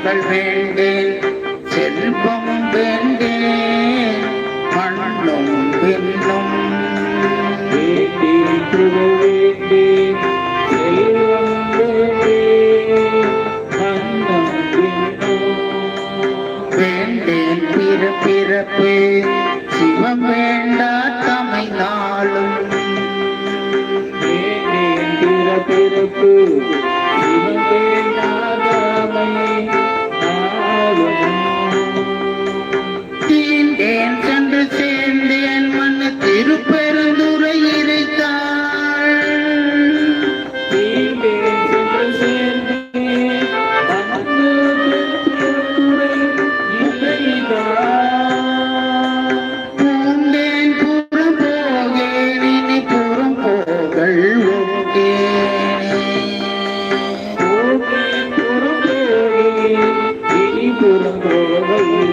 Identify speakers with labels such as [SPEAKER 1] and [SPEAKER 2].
[SPEAKER 1] புகழ் வேண்டேன் செல்வம் வேண்டேன் மண்ணும் பின்னும்
[SPEAKER 2] வேண்டேன் புகழ் வேண்டேன் செல்வம் வேண்டேன் மண்ணும் பின்னும்
[SPEAKER 1] வேண்டேன் பிறப்பு சிவம் வேண்டா தமை நாளும்
[SPEAKER 2] வேண்டேன் பிறப்பு சிவம் வேண்டாதமை நாளும்
[SPEAKER 1] தீண்டேன் சென்று சேர்ந்தேன் மண்ணு திருப்பெருந்துரை இறைத்தாள்
[SPEAKER 2] தீண்டேன் சென்று சேர்ந்தேன் மண்ணு திருத்துறை இறைத்தாள்
[SPEAKER 1] பூண்டேன் புறம் போகேன் இனி புறம் போகல்
[SPEAKER 2] புறம் போகல்